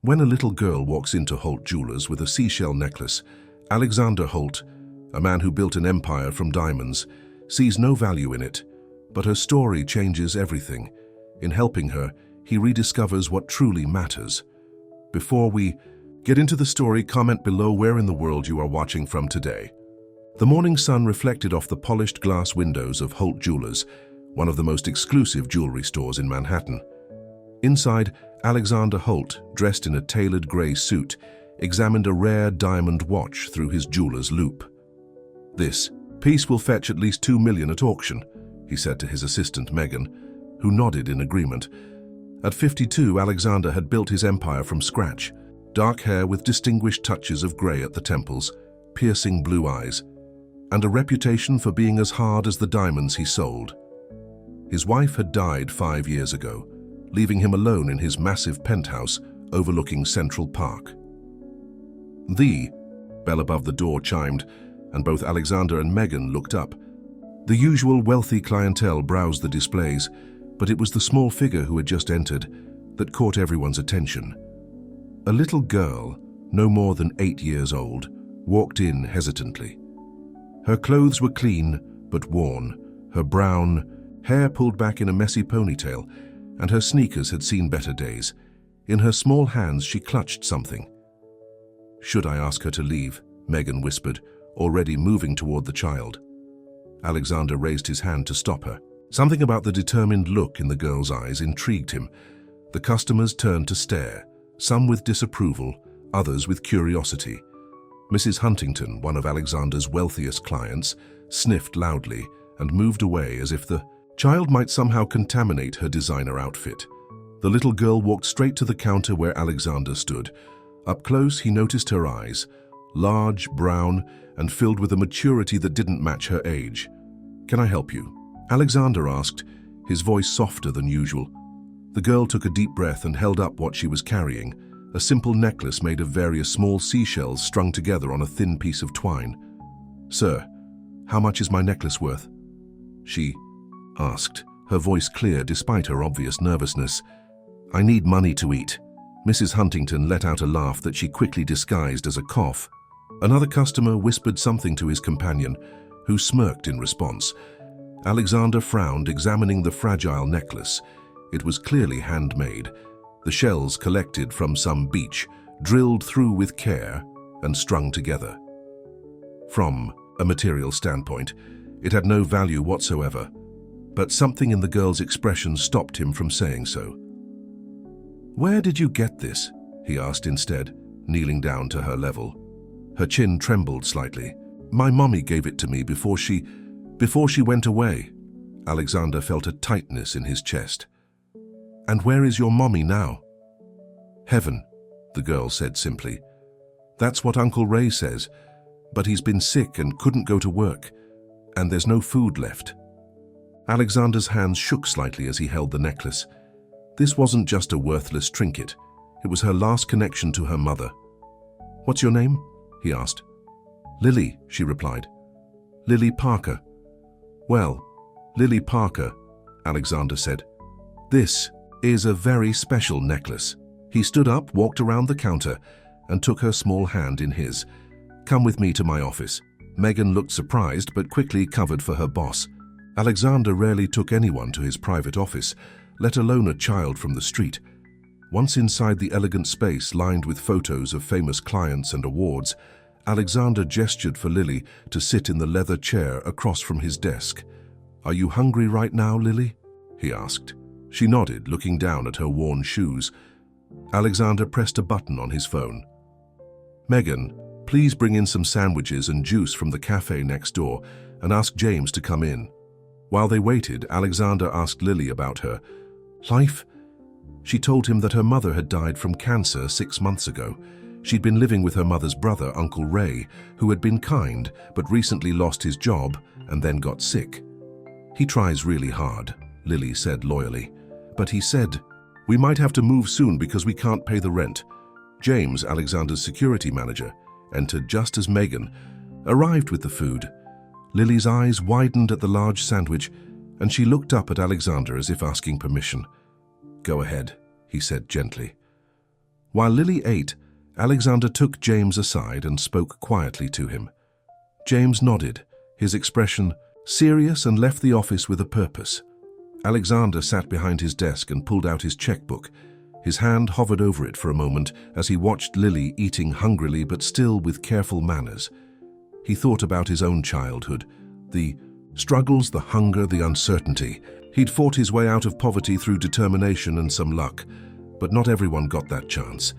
When a little girl walks into Holt Jewelers with a seashell necklace, Alexander Holt, a man who built an empire from diamonds, sees no value in it, but her story changes everything. In helping her, he rediscovers what truly matters. Before we get into the story, comment below where in the world you are watching from today. The morning sun reflected off the polished glass windows of Holt Jewelers, one of the most exclusive jewelry stores in Manhattan. Inside, Alexander Holt, dressed in a tailored grey suit, examined a rare diamond watch through his jeweler's loupe. "This piece will fetch at least $2 million at auction," he said to his assistant Megan, who nodded in agreement. At 52, Alexander had built his empire from scratch. Dark hair with distinguished touches of grey at the temples, piercing blue eyes, and a reputation for being as hard as the diamonds he sold. His wife had died 5 years ago, leaving him alone in his massive penthouse overlooking Central Park. The bell above the door chimed, and both Alexander and Megan looked up. The usual wealthy clientele browsed the displays, but it was the small figure who had just entered that caught everyone's attention. A little girl, no more than 8 years old, walked in hesitantly. Her clothes were clean but worn, her brown hair pulled back in a messy ponytail, and her sneakers had seen better days. In her small hands she clutched something. "Should I ask her to leave?" Megan whispered, already moving toward the child. Alexander raised his hand to stop her. Something about the determined look in the girl's eyes intrigued him. The customers turned to stare, some with disapproval, others with curiosity. Mrs. Huntington, one of Alexander's wealthiest clients, sniffed loudly and moved away as if the child might somehow contaminate her designer outfit. The little girl walked straight to the counter where Alexander stood. Up close, he noticed her eyes, large, brown, and filled with a maturity that didn't match her age. "Can I help you?" Alexander asked, his voice softer than usual. The girl took a deep breath and held up what she was carrying, a simple necklace made of various small seashells strung together on a thin piece of twine. "Sir, how much is my necklace worth?" she asked, her voice clear despite her obvious nervousness. "I need money to eat." Mrs. Huntington let out a laugh that she quickly disguised as a cough. Another customer whispered something to his companion, who smirked in response. Alexander frowned, examining the fragile necklace. It was clearly handmade, the shells collected from some beach, drilled through with care and strung together. From a material standpoint, it had no value whatsoever, but something in the girl's expression stopped him from saying so. "Where did you get this?" he asked instead, kneeling down to her level. Her chin trembled slightly. "My mommy gave it to me before she went away." Alexander felt a tightness in his chest. "And where is your mommy now?" "Heaven," the girl said simply. "That's what Uncle Ray says, but he's been sick and couldn't go to work, and there's no food left." Alexander's hands shook slightly as he held the necklace. This wasn't just a worthless trinket. It was her last connection to her mother. "What's your name?" he asked. "Lily," she replied. "Lily Parker." "Well, Lily Parker," Alexander said. "This is a very special necklace." He stood up, walked around the counter, and took her small hand in his. "Come with me to my office." Megan looked surprised but quickly covered for her boss. Alexander rarely took anyone to his private office, let alone a child from the street. Once inside the elegant space lined with photos of famous clients and awards, Alexander gestured for Lily to sit in the leather chair across from his desk. "Are you hungry right now, Lily?" he asked. She nodded, looking down at her worn shoes. Alexander pressed a button on his phone. "Megan, please bring in some sandwiches and juice from the cafe next door and ask James to come in." While they waited, Alexander asked Lily about her life. She told him that her mother had died from cancer 6 months ago. She'd been living with her mother's brother, Uncle Ray, who had been kind but recently lost his job and then got sick. "He tries really hard," Lily said loyally. "But he said, we might have to move soon because we can't pay the rent." James, Alexander's security manager, entered just as Megan arrived with the food. Lily's eyes widened at the large sandwich, and she looked up at Alexander as if asking permission. "Go ahead," he said gently. While Lily ate, Alexander took James aside and spoke quietly to him. James nodded, his expression serious, and left the office with a purpose. Alexander sat behind his desk and pulled out his checkbook. His hand hovered over it for a moment as he watched Lily eating hungrily but still with careful manners. He thought about his own childhood, the struggles, the hunger, the uncertainty. He'd fought his way out of poverty through determination and some luck, but not everyone got that chance.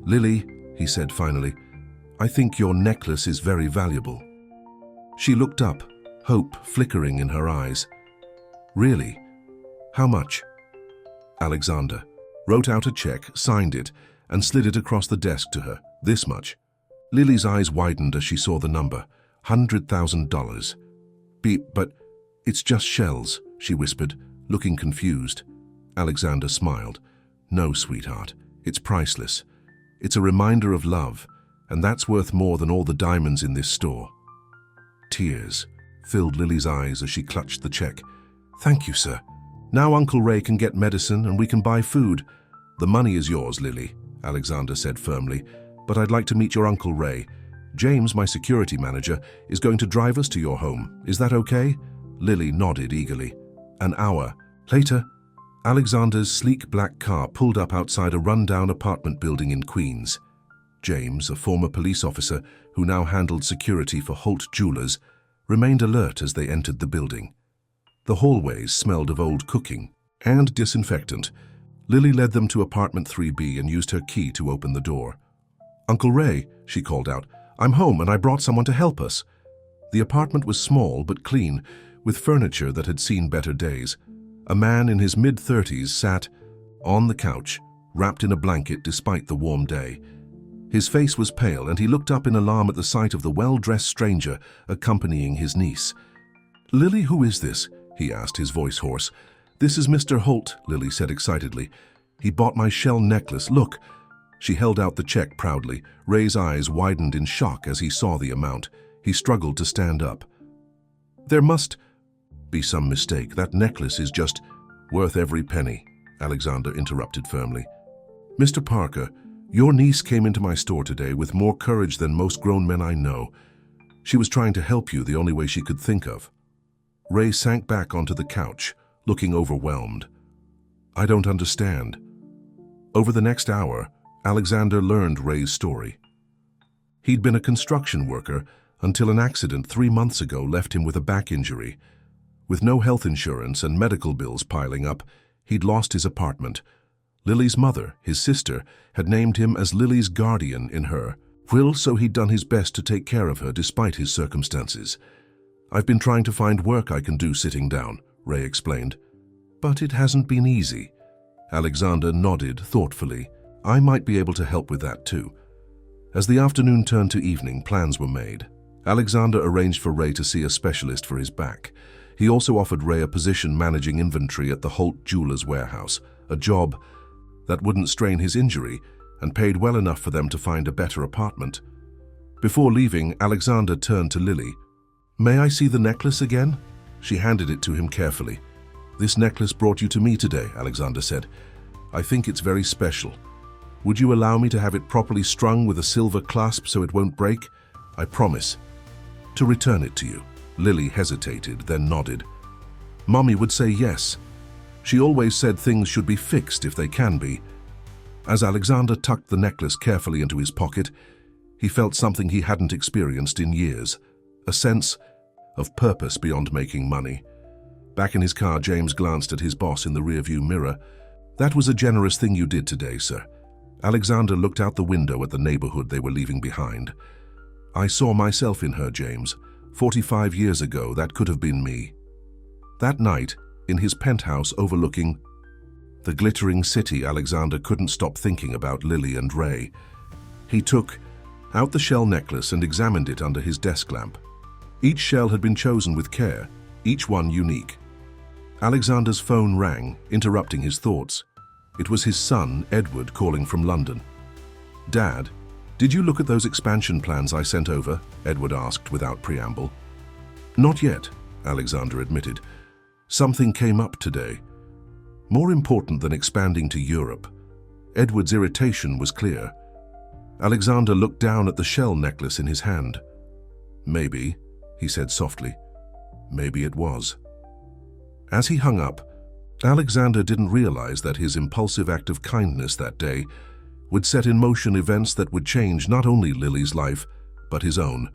"Lily," he said finally, "I think your necklace is very valuable." She looked up, hope flickering in her eyes. "Really? How much?" Alexander wrote out a check, signed it, and slid it across the desk to her. "This much." Lily's eyes widened as she saw the number. $100,000. But it's just shells," she whispered, looking confused. Alexander smiled. "No, sweetheart, it's priceless. It's a reminder of love, and that's worth more than all the diamonds in this store." Tears filled Lily's eyes as she clutched the check. "Thank you, sir. Now Uncle Ray can get medicine and we can buy food." "The money is yours, Lily," Alexander said firmly, "but I'd like to meet your Uncle Ray. James, my security manager, is going to drive us to your home. Is that okay?" Lily nodded eagerly. An hour later, Alexander's sleek black car pulled up outside a rundown apartment building in Queens. James, a former police officer who now handled security for Holt Jewelers, remained alert as they entered the building. The hallways smelled of old cooking and disinfectant. Lily led them to apartment 3B and used her key to open the door. "Uncle Ray," she called out, "I'm home and I brought someone to help us." The apartment was small but clean, with furniture that had seen better days. A man in his mid-30s sat on the couch, wrapped in a blanket despite the warm day. His face was pale and he looked up in alarm at the sight of the well-dressed stranger accompanying his niece. "Lily, who is this?" he asked, his voice hoarse. "This is Mr. Holt," Lily said excitedly. "He bought my shell necklace. Look." She held out the check proudly. Ray's eyes widened in shock as he saw the amount. He struggled to stand up. "There must be some mistake. That necklace is just worth every penny," Alexander interrupted firmly. "Mr. Parker, your niece came into my store today with more courage than most grown men I know. She was trying to help you the only way she could think of." Ray sank back onto the couch, looking overwhelmed. "I don't understand." Over the next hour, Alexander learned Ray's story. He'd been a construction worker until an accident 3 months ago left him with a back injury. With no health insurance and medical bills piling up, he'd lost his apartment. Lily's mother, his sister, had named him as Lily's guardian in her will, so he'd done his best to take care of her despite his circumstances. "I've been trying to find work I can do sitting down," Ray explained. "But it hasn't been easy." Alexander nodded thoughtfully. "I might be able to help with that too." As the afternoon turned to evening, plans were made. Alexander arranged for Ray to see a specialist for his back. He also offered Ray a position managing inventory at the Holt Jewelers warehouse, a job that wouldn't strain his injury and paid well enough for them to find a better apartment. Before leaving, Alexander turned to Lily. "May I see the necklace again?" She handed it to him carefully. "This necklace brought you to me today," Alexander said. "I think it's very special. Would you allow me to have it properly strung with a silver clasp so it won't break? I promise to return it to you." Lily hesitated, then nodded. "Mommy would say yes. She always said things should be fixed if they can be." As Alexander tucked the necklace carefully into his pocket, he felt something he hadn't experienced in years, a sense of purpose beyond making money. Back in his car, James glanced at his boss in the rearview mirror. "That was a generous thing you did today, sir." Alexander looked out the window at the neighborhood they were leaving behind. "I saw myself in her, James. 45 years ago, that could have been me." That night, in his penthouse overlooking the glittering city, Alexander couldn't stop thinking about Lily and Ray. He took out the shell necklace and examined it under his desk lamp. Each shell had been chosen with care, each one unique. Alexander's phone rang, interrupting his thoughts. It was his son, Edward, calling from London. "Dad, did you look at those expansion plans I sent over?" Edward asked without preamble. "Not yet," Alexander admitted. "Something came up today. More important than expanding to Europe." Edward's irritation was clear. Alexander looked down at the shell necklace in his hand. "Maybe," he said softly. "Maybe it was." As he hung up, Alexander didn't realize that his impulsive act of kindness that day would set in motion events that would change not only Lily's life, but his own,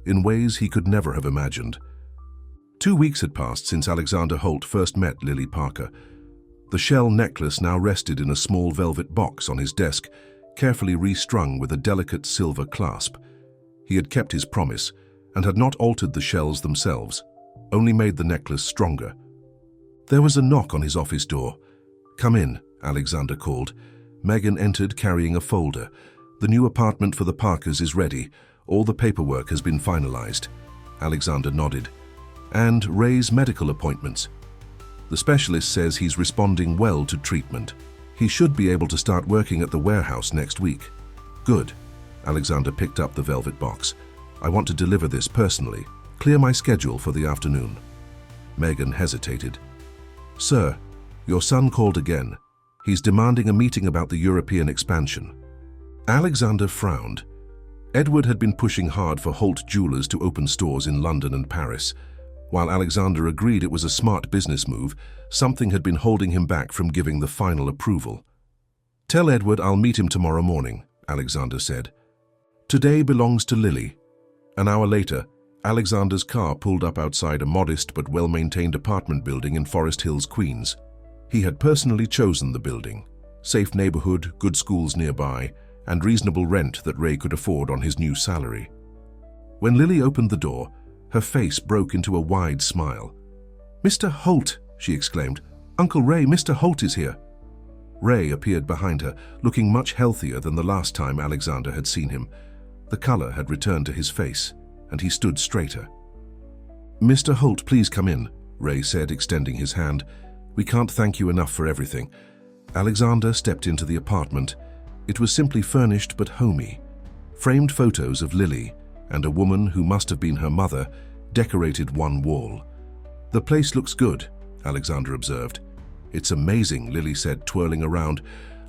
in ways he could never have imagined. 2 weeks had passed since Alexander Holt first met Lily Parker. The shell necklace now rested in a small velvet box on his desk, carefully restrung with a delicate silver clasp. He had kept his promise and had not altered the shells themselves, only made the necklace stronger. There was a knock on his office door. "Come in," Alexander called. Megan entered carrying a folder. "The new apartment for the Parkers is ready. All the paperwork has been finalized." Alexander nodded. "And Ray's medical appointments. The specialist says he's responding well to treatment. He should be able to start working at the warehouse next week." "Good." Alexander picked up the velvet box. "I want to deliver this personally. Clear my schedule for the afternoon." Megan hesitated. "Sir, your son called again. He's demanding a meeting about the European expansion." Alexander frowned. Edward had been pushing hard for Holt Jewelers to open stores in London and Paris. While Alexander agreed it was a smart business move, something had been holding him back from giving the final approval. "Tell Edward I'll meet him tomorrow morning," Alexander said. "Today belongs to Lily." An hour later, Alexander's car pulled up outside a modest but well-maintained apartment building in Forest Hills, Queens. He had personally chosen the building. Safe neighborhood, good schools nearby, and reasonable rent that Ray could afford on his new salary. When Lily opened the door, her face broke into a wide smile. "Mr. Holt," she exclaimed. "Uncle Ray, Mr. Holt is here." Ray appeared behind her, looking much healthier than the last time Alexander had seen him. The color had returned to his face, and he stood straighter. "Mr. Holt, please come in," Ray said, extending his hand. "We can't thank you enough for everything." Alexander stepped into the apartment. It was simply furnished but homey. Framed photos of Lily and a woman who must have been her mother decorated one wall. "The place looks good," Alexander observed. "It's amazing," Lily said, twirling around.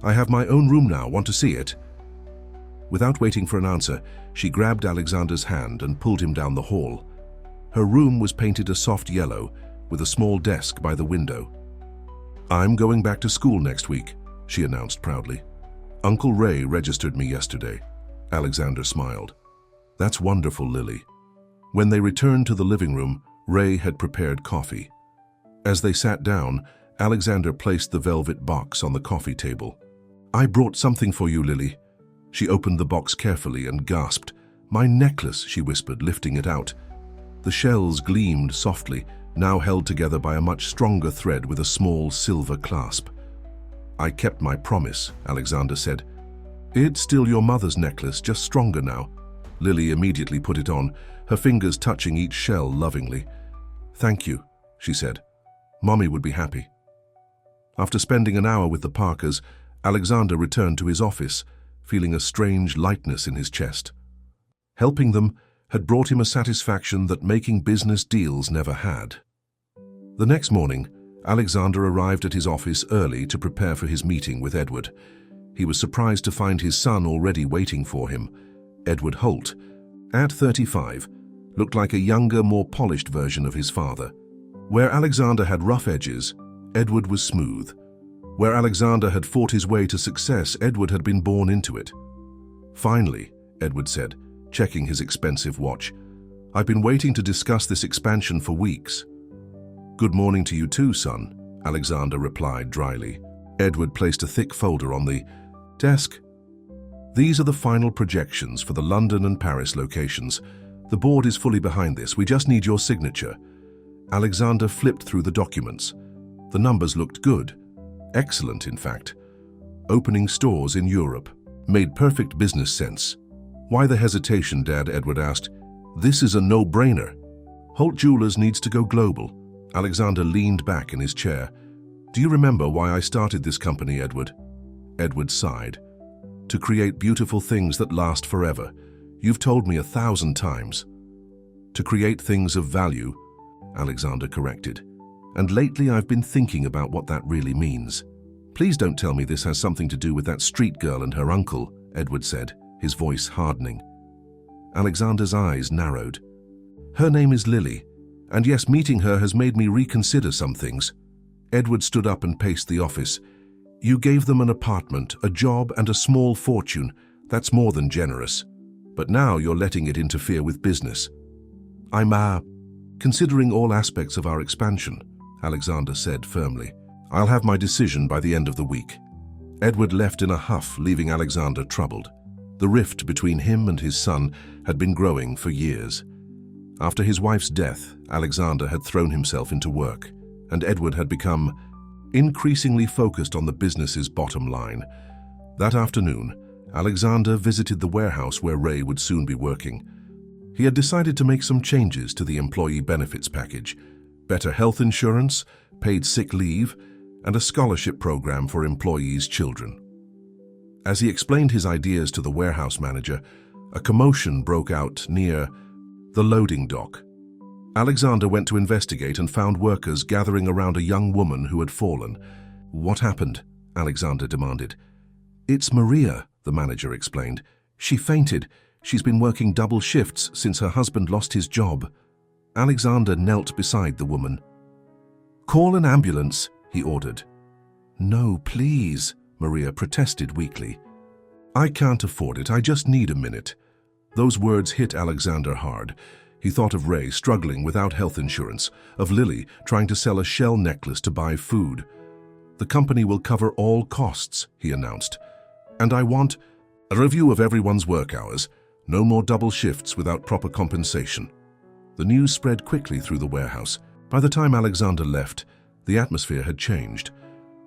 "I have my own room now. Want to see it?" Without waiting for an answer, she grabbed Alexander's hand and pulled him down the hall. Her room was painted a soft yellow, with a small desk by the window. "I'm going back to school next week," she announced proudly. "Uncle Ray registered me yesterday." Alexander smiled. "That's wonderful, Lily." When they returned to the living room, Ray had prepared coffee. As they sat down, Alexander placed the velvet box on the coffee table. "I brought something for you, Lily." She opened the box carefully and gasped. "My necklace," she whispered, lifting it out. The shells gleamed softly, now held together by a much stronger thread with a small silver clasp. "I kept my promise," Alexander said. "It's still your mother's necklace, just stronger now." Lily immediately put it on, her fingers touching each shell lovingly. "Thank you," she said. "Mommy would be happy." After spending an hour with the Parkers, Alexander returned to his office, feeling a strange lightness in his chest. Helping them had brought him a satisfaction that making business deals never had. The next morning, Alexander arrived at his office early to prepare for his meeting with Edward. He was surprised to find his son already waiting for him. Edward Holt, at 35, looked like a younger, more polished version of his father. Where Alexander had rough edges, Edward was smooth. Where Alexander had fought his way to success, Edward had been born into it. "Finally," Edward said, checking his expensive watch. "I've been waiting to discuss this expansion for weeks." "Good morning to you too, son," Alexander replied dryly. Edward placed a thick folder on the desk. "These are the final projections for the London and Paris locations. The board is fully behind this. We just need your signature." Alexander flipped through the documents. The numbers looked good. Excellent, in fact. Opening stores in Europe. Made perfect business sense. "Why the hesitation, Dad?" Edward asked. "This is a no-brainer. Holt Jewelers needs to go global." Alexander leaned back in his chair. "Do you remember why I started this company, Edward?" Edward sighed. "To create beautiful things that last forever. You've told me 1,000 times." "To create things of value," Alexander corrected. "And lately I've been thinking about what that really means. Please don't tell me this has something to do with that street girl and her uncle, Edward said, his voice hardening. Alexander's eyes narrowed. Her name is Lily, and yes, meeting her has made me reconsider some things. Edward stood up and paced the office. You gave them an apartment, a job, and a small fortune. That's more than generous. But now you're letting it interfere with business. I'm considering all aspects of our expansion, Alexander said firmly. I'll have my decision by the end of the week. Edward left in a huff, leaving Alexander troubled. The rift between him and his son had been growing for years. After his wife's death, Alexander had thrown himself into work, and Edward had become increasingly focused on the business's bottom line. That afternoon, Alexander visited the warehouse where Ray would soon be working. He had decided to make some changes to the employee benefits package: better health insurance, paid sick leave, and a scholarship program for employees' children. As he explained his ideas to the warehouse manager, a commotion broke out near the loading dock. Alexander went to investigate and found workers gathering around a young woman who had fallen. What happened? Alexander demanded. It's Maria, the manager explained. She fainted. She's been working double shifts since her husband lost his job. Alexander knelt beside the woman. Call an ambulance, he ordered. No, please, Maria protested weakly. I can't afford it. I just need a minute. Those words hit Alexander hard. He thought of Ray struggling without health insurance, of Lily trying to sell a shell necklace to buy food. The company will cover all costs, he announced. And I want a review of everyone's work hours. No more double shifts without proper compensation. The news spread quickly through the warehouse. By the time Alexander left, the atmosphere had changed.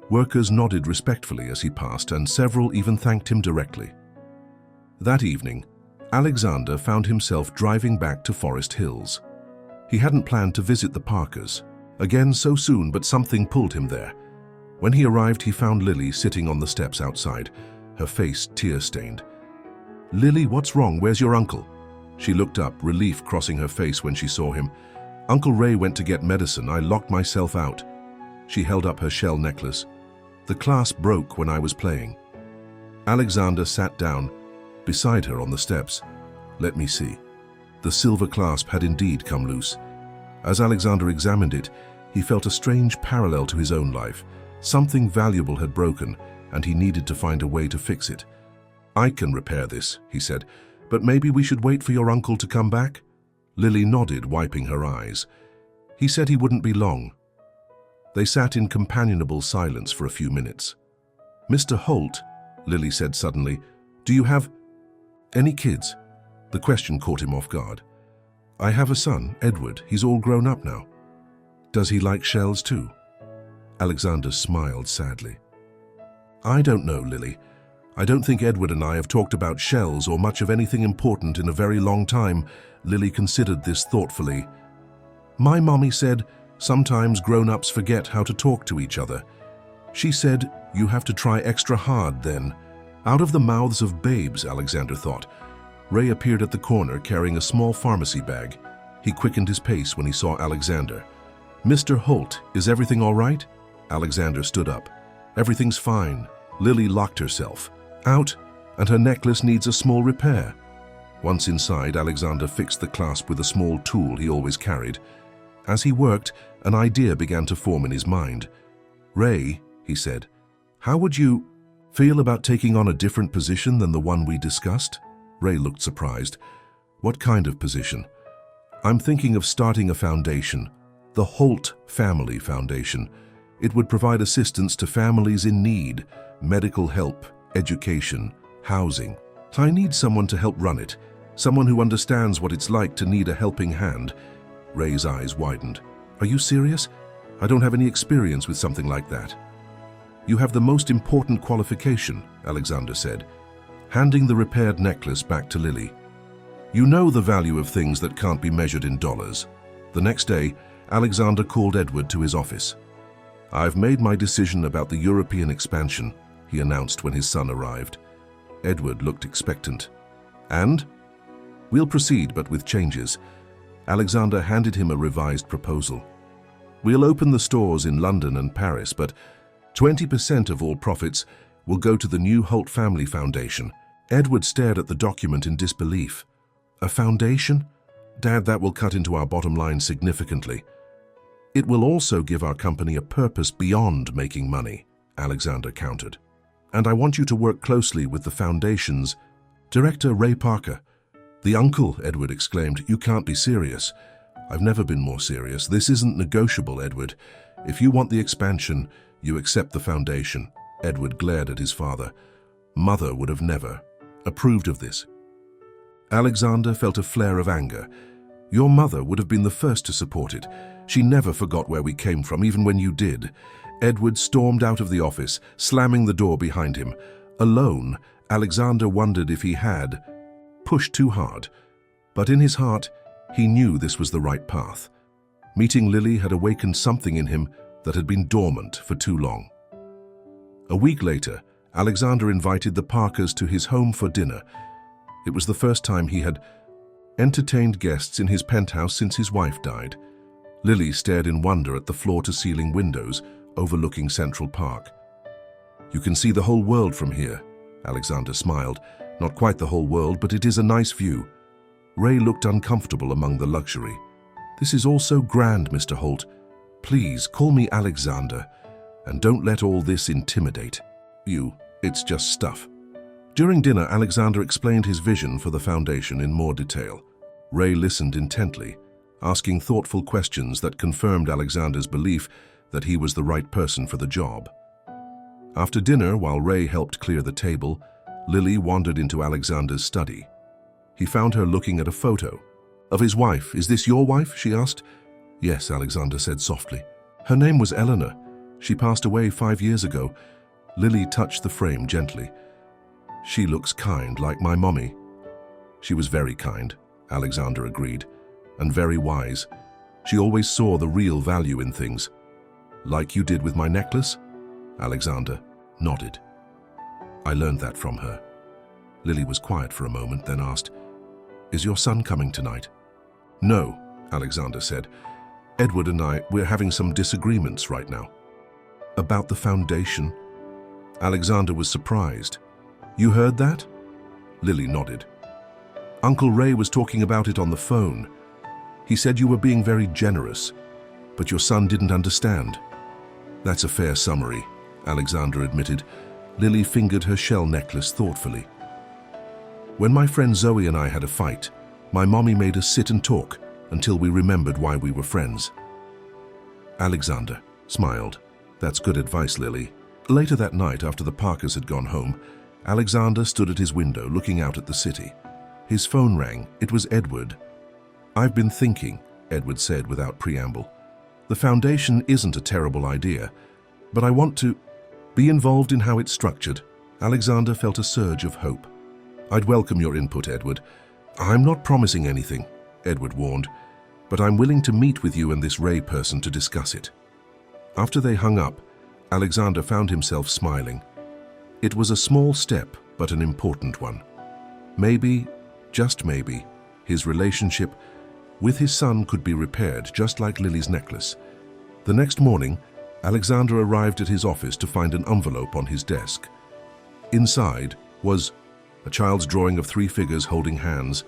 Workers nodded respectfully as he passed, and several even thanked him directly. That evening, Alexander found himself driving back to Forest Hills. He hadn't planned to visit the Parkers again so soon, but something pulled him there. When he arrived, he found Lily sitting on the steps outside, her face tear-stained. Lily, what's wrong? Where's your uncle? She looked up, relief crossing her face when she saw him. Uncle Ray went to get medicine. I locked myself out. She held up her shell necklace. The clasp broke when I was playing. Alexander sat down beside her on the steps. Let me see. The silver clasp had indeed come loose. As Alexander examined it, he felt a strange parallel to his own life. Something valuable had broken, and he needed to find a way to fix it. I can repair this, he said, but maybe we should wait for your uncle to come back? Lily nodded, wiping her eyes. He said he wouldn't be long. They sat in companionable silence for a few minutes. Mr. Holt, Lily said suddenly, do you have any kids? The question caught him off guard. I have a son, Edward. He's all grown up now. Does he like shells too? Alexander smiled sadly. I don't know, Lily. I don't think Edward and I have talked about shells or much of anything important in a very long time. Lily considered this thoughtfully. My mommy said, sometimes grown-ups forget how to talk to each other. She said, you have to try extra hard then. Out of the mouths of babes, Alexander thought. Ray appeared at the corner carrying a small pharmacy bag. He quickened his pace when he saw Alexander. Mr. Holt, is everything all right? Alexander stood up. Everything's fine. Lily locked herself out, and her necklace needs a small repair. Once inside, Alexander fixed the clasp with a small tool he always carried. As he worked, an idea began to form in his mind. Ray, he said, how would you feel about taking on a different position than the one we discussed? Ray looked surprised. What kind of position? I'm thinking of starting a foundation, the Holt Family Foundation. It would provide assistance to families in need, medical help, education, housing. I need someone to help run it, someone who understands what it's like to need a helping hand. Ray's eyes widened. Are you serious? I don't have any experience with something like that. You have the most important qualification, Alexander said, handing the repaired necklace back to Lily. You know the value of things that can't be measured in dollars. The next day, Alexander called Edward to his office. I've made my decision about the European expansion, he announced when his son arrived. Edward looked expectant. And? We'll proceed, but with changes. Alexander handed him a revised proposal. We'll open the stores in London and Paris, but 20% of all profits will go to the new Holt Family Foundation. Edward stared at the document in disbelief. A foundation? Dad, that will cut into our bottom line significantly. It will also give our company a purpose beyond making money, Alexander countered. And I want you to work closely with the foundation's director, Ray Parker. The uncle, Edward exclaimed. You can't be serious. I've never been more serious. This isn't negotiable, Edward. If you want the expansion, you accept the foundation. Edward glared at his father. Mother would have never approved of this. Alexander felt a flare of anger. Your mother would have been the first to support it. She never forgot where we came from, even when you did. Edward stormed out of the office, slamming the door behind him. Alone, Alexander wondered if he had pushed too hard. But in his heart, he knew this was the right path. Meeting Lily had awakened something in him that had been dormant for too long. A week later, Alexander invited the Parkers to his home for dinner. It was the first time he had entertained guests in his penthouse since his wife died. Lily stared in wonder at the floor-to-ceiling windows overlooking Central Park. You can see the whole world from here, Alexander smiled. Not quite the whole world, but it is a nice view. Ray looked uncomfortable among the luxury. This is all so grand, Mr. Holt. Please call me Alexander, and don't let all this intimidate you. It's just stuff. During dinner, Alexander explained his vision for the foundation in more detail. Ray listened intently, asking thoughtful questions that confirmed Alexander's belief that he was the right person for the job. After dinner, while Ray helped clear the table, Lily wandered into Alexander's study. He found her looking at a photo of his wife. Is this your wife? She asked. Yes, Alexander said softly. Her name was Eleanor. She passed away 5 years ago. Lily touched the frame gently. She looks kind, like my mommy. She was very kind, Alexander agreed, and very wise. She always saw the real value in things. Like you did with my necklace? Alexander nodded. I learned that from her. Lily was quiet for a moment, then asked, Is your son coming tonight? No, Alexander said. Edward and we're having some disagreements right now. About the foundation? Alexander was surprised. You heard that? Lily nodded. Uncle Ray was talking about it on the phone. He said you were being very generous, but your son didn't understand. That's a fair summary, Alexander admitted. Lily fingered her shell necklace thoughtfully. When my friend Zoe and I had a fight, my mommy made us sit and talk until we remembered why we were friends. Alexander smiled. That's good advice, Lily. Later that night, after the Parkers had gone home, Alexander stood at his window looking out at the city. His phone rang. It was Edward. I've been thinking, Edward said without preamble. The foundation isn't a terrible idea, but I want to be involved in how it's structured. Alexander felt a surge of hope. I'd welcome your input, Edward. I'm not promising anything, Edward warned, but I'm willing to meet with you and this Ray person to discuss it. After they hung up, Alexander found himself smiling. It was a small step, but an important one. Maybe, just maybe, his relationship with his son could be repaired, just like Lily's necklace. The next morning, Alexander arrived at his office to find an envelope on his desk. Inside was a child's drawing of 3 figures holding hands,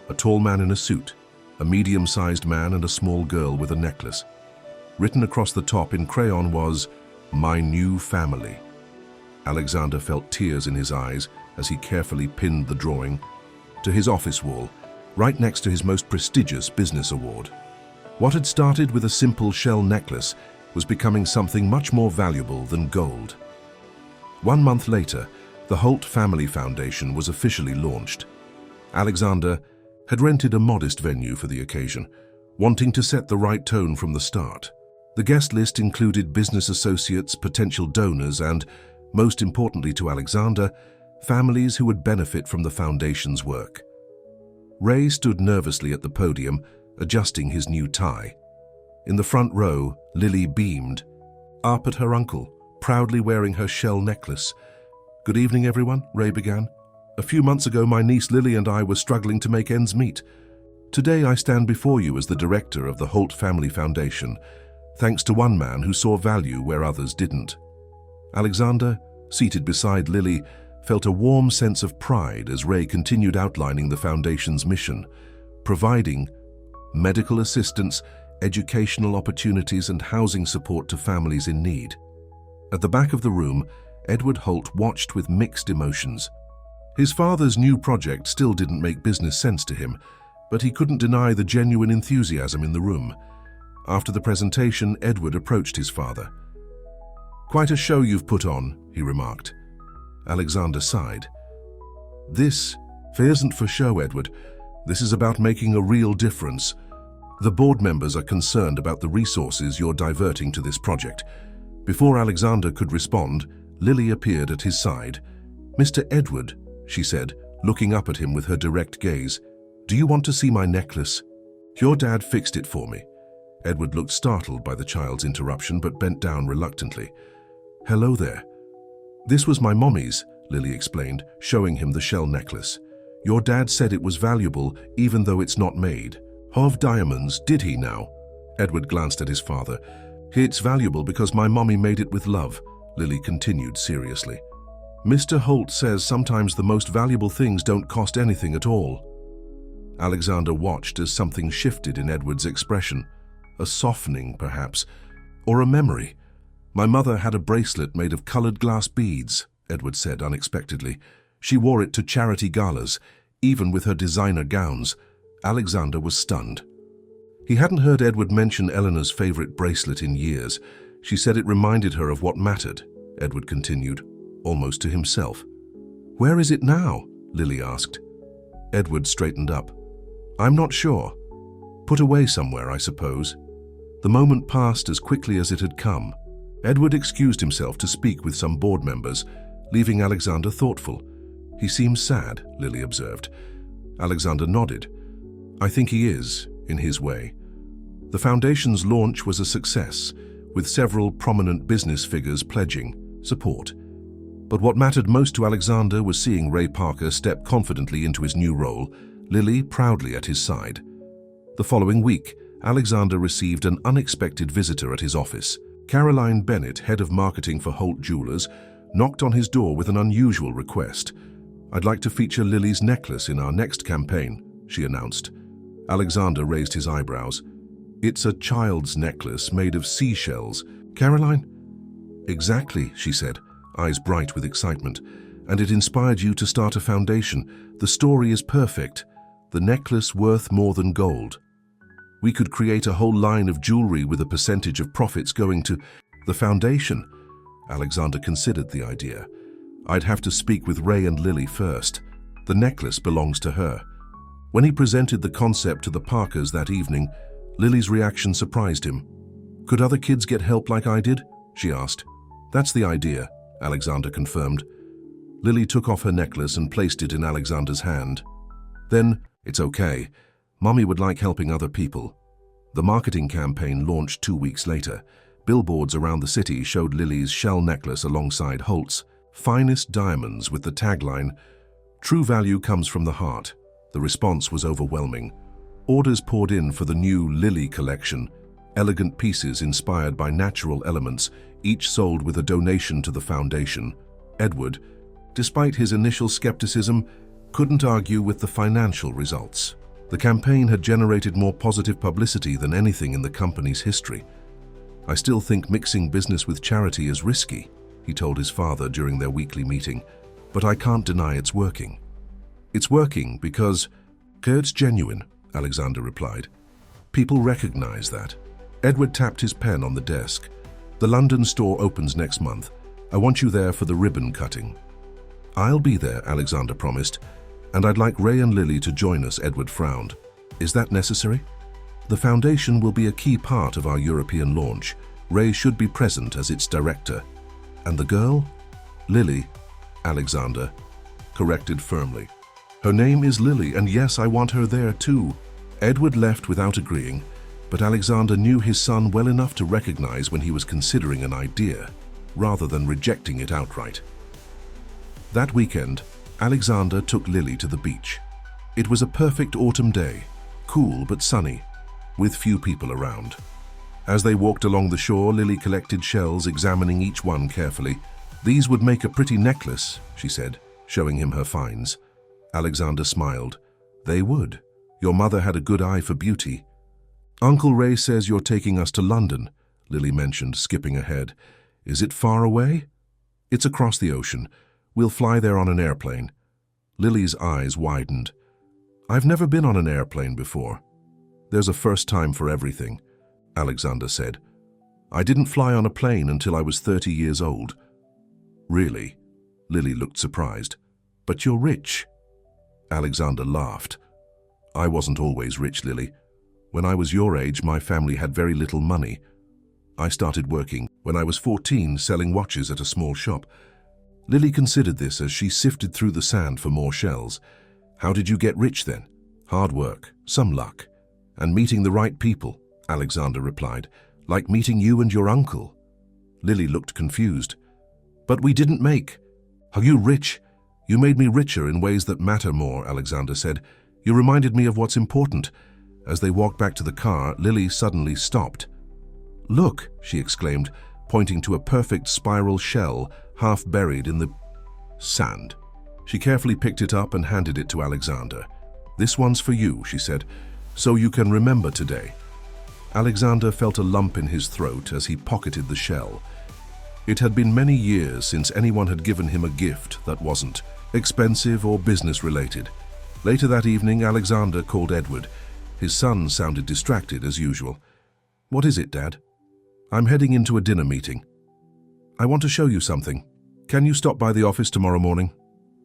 a tall man in a suit, a medium-sized man, and a small girl with a necklace. Written across the top in crayon was, My New Family. Alexander felt tears in his eyes as he carefully pinned the drawing to his office wall, right next to his most prestigious business award. What had started with a simple shell necklace was becoming something much more valuable than gold. 1 month later, the Holt Family Foundation was officially launched. Alexander had rented a modest venue for the occasion, wanting to set the right tone from the start. The guest list included business associates, potential donors, and, most importantly to Alexander, families who would benefit from the foundation's work. Ray stood nervously at the podium, adjusting his new tie. In the front row, Lily beamed up at her uncle, proudly wearing her shell necklace. Good evening, everyone, Ray began. A few months ago, my niece Lily and I were struggling to make ends meet. Today, I stand before you as the director of the Holt Family Foundation, thanks to one man who saw value where others didn't. Alexander, seated beside Lily, felt a warm sense of pride as Ray continued outlining the Foundation's mission, providing medical assistance, educational opportunities, and housing support to families in need. At the back of the room, Edward Holt watched with mixed emotions. His father's new project still didn't make business sense to him, but he couldn't deny the genuine enthusiasm in the room. After the presentation, Edward approached his father. "Quite a show you've put on," he remarked. Alexander sighed. "This isn't for show, Edward. This is about making a real difference. The board members are concerned about the resources you're diverting to this project." Before Alexander could respond, Lily appeared at his side. "Mr. Edward," she said, looking up at him with her direct gaze, "do you want to see my necklace? Your dad fixed it for me." Edward looked startled by the child's interruption but bent down reluctantly. "Hello there." "This was my mommy's," Lily explained, showing him the shell necklace. "Your dad said it was valuable even though it's not made of diamonds, did he now?" Edward glanced at his father. "It's valuable because my mommy made it with love," Lily continued seriously. "Mr. Holt says sometimes the most valuable things don't cost anything at all." Alexander watched as something shifted in Edward's expression. A softening, perhaps, or a memory. "My mother had a bracelet made of colored glass beads," Edward said unexpectedly. "She wore it to charity galas, even with her designer gowns." Alexander was stunned. He hadn't heard Edward mention Eleanor's favorite bracelet in years. She said it reminded her of what mattered, Edward continued, almost to himself. "Where is it now?" Lily asked. Edward straightened up. "I'm not sure. Put away somewhere, I suppose." The moment passed as quickly as it had come. Edward excused himself to speak with some board members, leaving Alexander thoughtful. "He seems sad," Lily observed. Alexander nodded. "I think he is, in his way." The Foundation's launch was a success, with several prominent business figures pledging support. But what mattered most to Alexander was seeing Ray Parker step confidently into his new role, Lily proudly at his side. The following week, Alexander received an unexpected visitor at his office. Caroline Bennett, head of marketing for Holt Jewelers, knocked on his door with an unusual request. "I'd like to feature Lily's necklace in our next campaign," she announced. Alexander raised his eyebrows. "It's a child's necklace made of seashells, Caroline?" "Exactly," she said, eyes bright with excitement. "And it inspired you to start a foundation. The story is perfect. The necklace worth more than gold. We could create a whole line of jewelry with a percentage of profits going to the foundation." Alexander considered the idea. "I'd have to speak with Ray and Lily first. The necklace belongs to her." When he presented the concept to the Parkers that evening, Lily's reaction surprised him. "Could other kids get help like I did?" she asked. "That's the idea," Alexander confirmed. Lily took off her necklace and placed it in Alexander's hand. Then, "It's okay. Mommy would like helping other people." The marketing campaign launched 2 weeks later. Billboards around the city showed Lily's shell necklace alongside Holt's finest diamonds with the tagline, "True value comes from the heart." The response was overwhelming. Orders poured in for the new Lily collection, elegant pieces inspired by natural elements, each sold with a donation to the foundation. Edward, despite his initial skepticism, couldn't argue with the financial results. The campaign had generated more positive publicity than anything in the company's history. "I still think mixing business with charity is risky," he told his father during their weekly meeting, "but I can't deny it's working." "It's working because it's genuine," Alexander replied. "People recognize that." Edward tapped his pen on the desk. "The London store opens next month. I want you there for the ribbon cutting." "I'll be there," Alexander promised. "And I'd like Ray and Lily to join us," Edward frowned. "Is that necessary?" "The foundation will be a key part of our European launch. Ray should be present as its director." "And the girl?" "Lily," Alexander corrected firmly. "Her name is Lily, and yes, I want her there too." Edward left without agreeing, but Alexander knew his son well enough to recognize when he was considering an idea, rather than rejecting it outright. That weekend, Alexander took Lily to the beach. It was a perfect autumn day, cool but sunny, with few people around. As they walked along the shore, Lily collected shells, examining each one carefully. "These would make a pretty necklace," she said, showing him her finds. Alexander smiled. "They would. Your mother had a good eye for beauty." "Uncle Ray says you're taking us to London," Lily mentioned, skipping ahead. "Is it far away?" "It's across the ocean. We'll fly there on an airplane." Lily's eyes widened. "I've never been on an airplane before." "There's a first time for everything," Alexander said. "I didn't fly on a plane until I was 30 years old." "Really?" Lily looked surprised. "But you're rich." Alexander laughed. "I wasn't always rich, Lily. When I was your age, my family had very little money. I started working when I was 14, selling watches at a small shop." Lily considered this as she sifted through the sand for more shells. "How did you get rich then?" "Hard work, some luck, and meeting the right people," Alexander replied. "Like meeting you and your uncle." Lily looked confused. "But we didn't make." "Are you rich?" "You made me richer in ways that matter more," Alexander said. "You reminded me of what's important." As they walked back to the car, Lily suddenly stopped. "Look," she exclaimed, pointing to a perfect spiral shell half buried in the sand. She carefully picked it up and handed it to Alexander. "This one's for you," she said, "so you can remember today." Alexander felt a lump in his throat as he pocketed the shell. It had been many years since anyone had given him a gift that wasn't expensive or business-related. Later that evening, Alexander called Edward. His son sounded distracted as usual. "What is it, Dad?" "I'm heading into a dinner meeting." "I want to show you something. Can you stop by the office tomorrow morning?"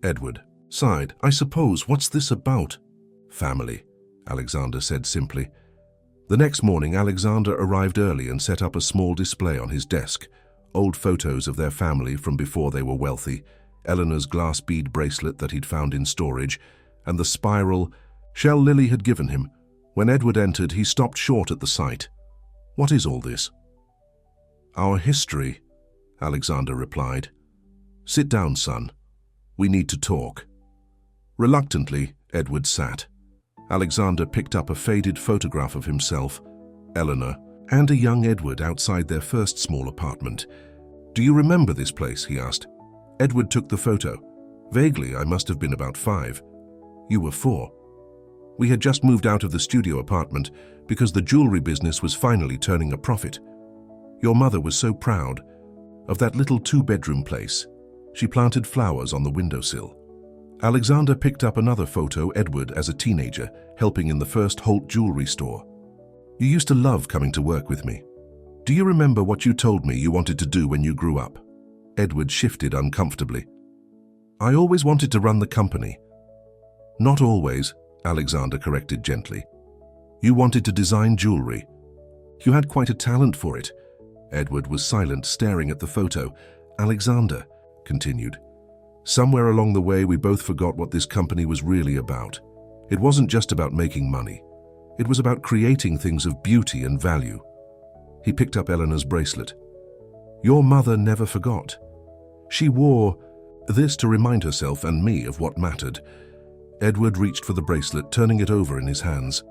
Edward sighed. "I suppose. What's this about?" "Family," Alexander said simply. The next morning, Alexander arrived early and set up a small display on his desk. Old photos of their family from before they were wealthy, Eleanor's glass bead bracelet that he'd found in storage, and the spiral shell Lily had given him. When Edward entered, he stopped short at the sight. "What is all this?" "Our history," Alexander replied. "Sit down, son. We need to talk." Reluctantly, Edward sat. Alexander picked up a faded photograph of himself, Eleanor, and a young Edward outside their first small apartment. "Do you remember this place?" he asked. Edward took the photo. "Vaguely, I must have been about 5. You were 4. We had just moved out of the studio apartment because the jewelry business was finally turning a profit. Your mother was so proud of that little 2-bedroom place. She planted flowers on the windowsill." Alexander picked up another photo, Edward as a teenager, helping in the first Holt jewelry store. "You used to love coming to work with me. Do you remember what you told me you wanted to do when you grew up?" Edward shifted uncomfortably. "I always wanted to run the company." "Not always," Alexander corrected gently. "You wanted to design jewelry. You had quite a talent for it." Edward was silent, staring at the photo. "Alexander," continued, "somewhere along the way we both forgot what this company was really about. It wasn't just about making money. It was about creating things of beauty and value." He picked up Eleanor's bracelet. "Your mother never forgot. She wore this to remind herself and me of what mattered." Edward reached for the bracelet, turning it over in his hands.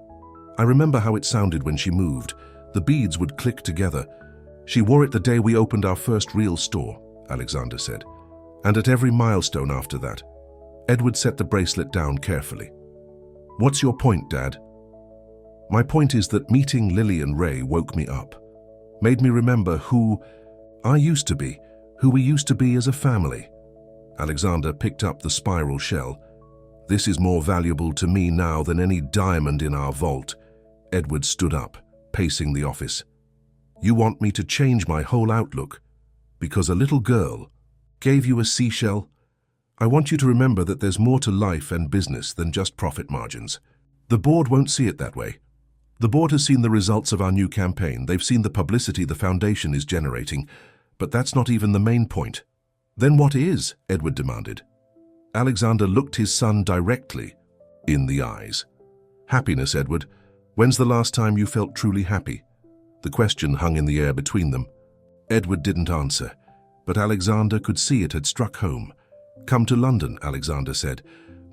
"I remember how it sounded when she moved. The beads would click together. She wore it the day we opened our first real store," Alexander said, "and at every milestone after that." Edward set the bracelet down carefully. "What's your point, Dad?" "My point is that meeting Lily and Ray woke me up, made me remember who I used to be, who we used to be as a family." Alexander picked up the spiral shell. "This is more valuable to me now than any diamond in our vault." Edward stood up, pacing the office. "You want me to change my whole outlook because a little girl gave you a seashell? I want you to remember that there's more to life and business than just profit margins. The board won't see it that way. The board has seen the results of our new campaign. They've seen the publicity the foundation is generating, but that's not even the main point." "Then what is?" Edward demanded. Alexander looked his son directly in the eyes. "Happiness, Edward. When's the last time you felt truly happy?" The question hung in the air between them. Edward didn't answer, but Alexander could see it had struck home. "Come to London," Alexander said,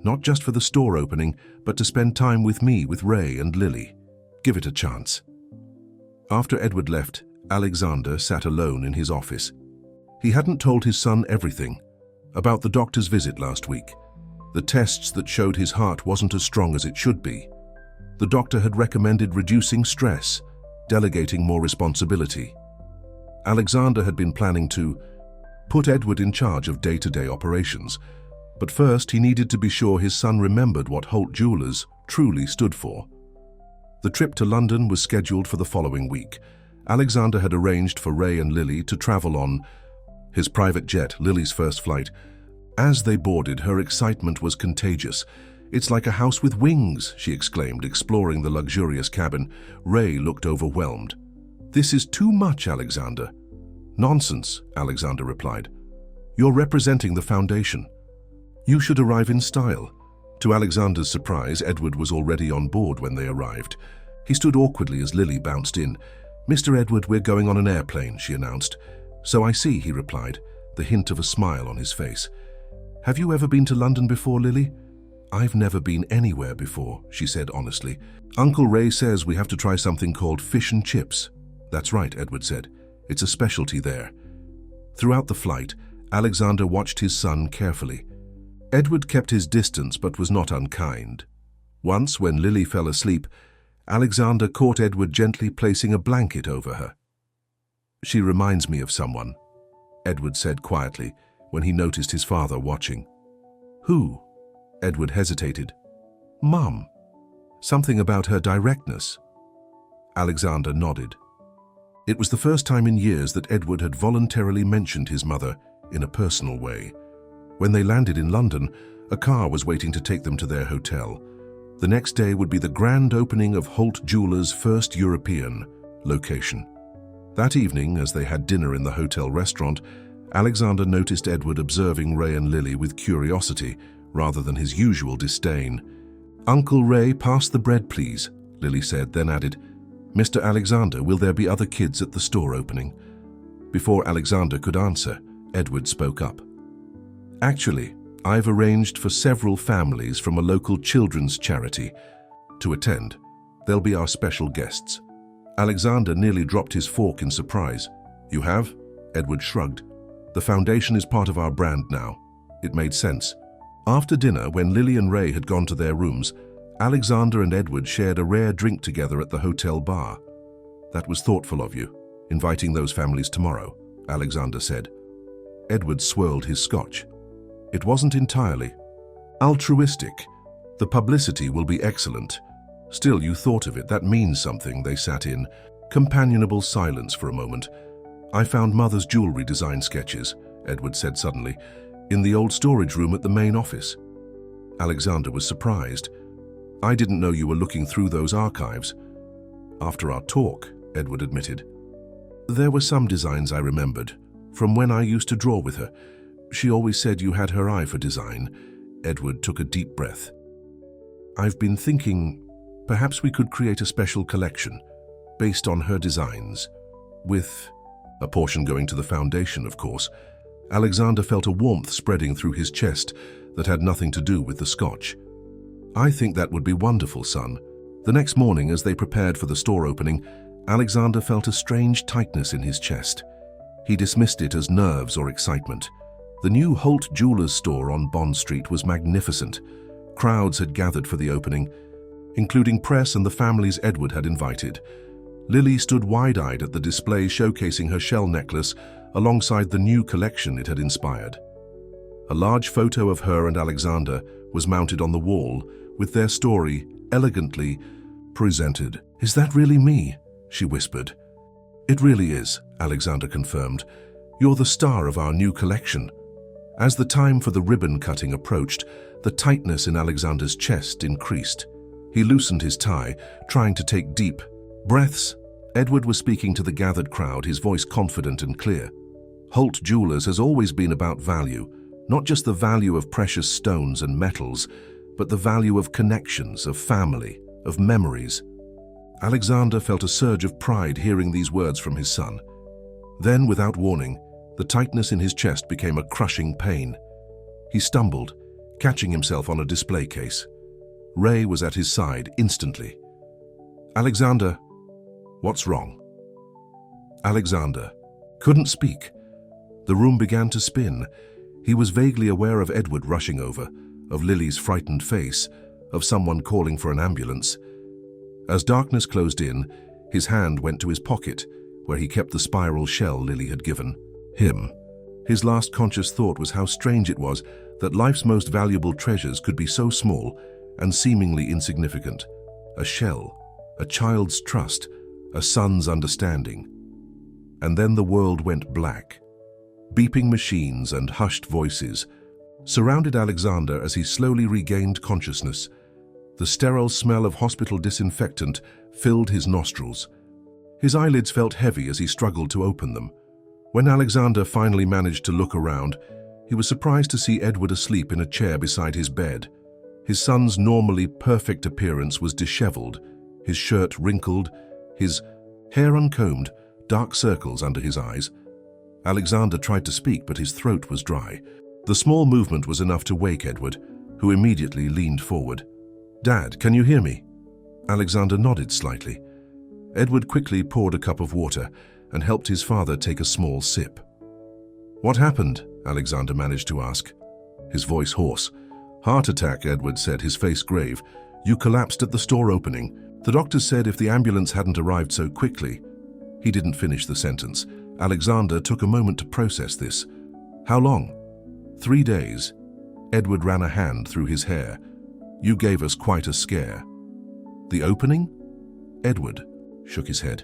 "not just for the store opening, but to spend time with me, with Ray and Lily. Give it a chance." After Edward left, Alexander sat alone in his office. He hadn't told his son everything about the doctor's visit last week, the tests that showed his heart wasn't as strong as it should be. The doctor had recommended reducing stress, delegating more responsibility. Alexander had been planning to put Edward in charge of day-to-day operations, but first he needed to be sure his son remembered what Holt Jewelers truly stood for. The trip to London was scheduled for the following week. Alexander had arranged for Ray and Lily to travel on his private jet, Lily's first flight. As they boarded, her excitement was contagious. "It's like a house with wings," she exclaimed, exploring the luxurious cabin. Ray looked overwhelmed. "This is too much, Alexander." "Nonsense," Alexander replied. "You're representing the Foundation. You should arrive in style." To Alexander's surprise, Edward was already on board when they arrived. He stood awkwardly as Lily bounced in. "Mr. Edward, we're going on an airplane," she announced. "So I see," he replied, the hint of a smile on his face. "Have you ever been to London before, Lily?" "I've never been anywhere before," she said honestly. "Uncle Ray says we have to try something called fish and chips." "That's right," Edward said. "It's a specialty there." Throughout the flight, Alexander watched his son carefully. Edward kept his distance but was not unkind. Once, when Lily fell asleep, Alexander caught Edward gently placing a blanket over her. "She reminds me of someone," Edward said quietly when he noticed his father watching. "Who?" Edward hesitated. "Mum. Something about her directness." Alexander nodded. It was the first time in years that Edward had voluntarily mentioned his mother in a personal way. When they landed in London, a car was waiting to take them to their hotel. The next day would be the grand opening of Holt Jewelers' first European location. That evening, as they had dinner in the hotel restaurant, Alexander noticed Edward observing Ray and Lily with curiosity rather than his usual disdain. "Uncle Ray, pass the bread, please," Lily said, then added, "Mr. Alexander, will there be other kids at the store opening?" Before Alexander could answer, Edward spoke up. "Actually, I've arranged for several families from a local children's charity to attend. They'll be our special guests." Alexander nearly dropped his fork in surprise. "You have?" Edward shrugged. "The foundation is part of our brand now." It made sense. After dinner, when Lily and Ray had gone to their rooms, Alexander and Edward shared a rare drink together at the hotel bar. "That was thoughtful of you, inviting those families tomorrow," Alexander said. Edward swirled his scotch. "It wasn't entirely altruistic. The publicity will be excellent. Still, you thought of it. That means something." They sat in companionable silence for a moment. "I found Mother's jewelry design sketches," Edward said suddenly, "in the old storage room at the main office." Alexander was surprised. "I didn't know you were looking through those archives." "After our talk," Edward admitted. "There were some designs I remembered, from when I used to draw with her. She always said you had her eye for design." Edward took a deep breath. "I've been thinking perhaps we could create a special collection based on her designs, with a portion going to the foundation, of course." Alexander felt a warmth spreading through his chest that had nothing to do with the scotch. "I think that would be wonderful, son." The next morning, as they prepared for the store opening, Alexander felt a strange tightness in his chest. He dismissed it as nerves or excitement. The new Holt Jewelers store on Bond Street was magnificent. Crowds had gathered for the opening, including press and the families Edward had invited. Lily stood wide-eyed at the display showcasing her shell necklace alongside the new collection it had inspired. A large photo of her and Alexander was mounted on the wall, with their story elegantly presented. "Is that really me?" she whispered. "It really is," Alexander confirmed. "You're the star of our new collection." As the time for the ribbon cutting approached, the tightness in Alexander's chest increased. He loosened his tie, trying to take deep breaths. Edward was speaking to the gathered crowd, his voice confident and clear. "Holt Jewelers has always been about value, not just the value of precious stones and metals, but the value of connections, of family, of memories." Alexander felt a surge of pride hearing these words from his son. Then, without warning, the tightness in his chest became a crushing pain. He stumbled, catching himself on a display case. Ray was at his side instantly. "Alexander, what's wrong?" Alexander couldn't speak. The room began to spin. He was vaguely aware of Edward rushing over, of Lily's frightened face, of someone calling for an ambulance. As darkness closed in, his hand went to his pocket, where he kept the spiral shell Lily had given him. His last conscious thought was how strange it was that life's most valuable treasures could be so small and seemingly insignificant. A shell, a child's trust, a son's understanding. And then the world went black. Beeping machines and hushed voices surrounded Alexander as he slowly regained consciousness. The sterile smell of hospital disinfectant filled his nostrils. His eyelids felt heavy as he struggled to open them. When Alexander finally managed to look around, he was surprised to see Edward asleep in a chair beside his bed. His son's normally perfect appearance was disheveled, his shirt wrinkled, his hair uncombed, dark circles under his eyes. Alexander tried to speak, but his throat was dry. The small movement was enough to wake Edward, who immediately leaned forward. "Dad, can you hear me?" Alexander nodded slightly. Edward quickly poured a cup of water and helped his father take a small sip. "What happened?" Alexander managed to ask, his voice hoarse. "Heart attack," Edward said, his face grave. "You collapsed at the store opening. The doctors said if the ambulance hadn't arrived so quickly." He didn't finish the sentence. Alexander took a moment to process this. "How long?" 3 days. Edward ran a hand through his hair. "You gave us quite a scare." "The opening?" Edward shook his head.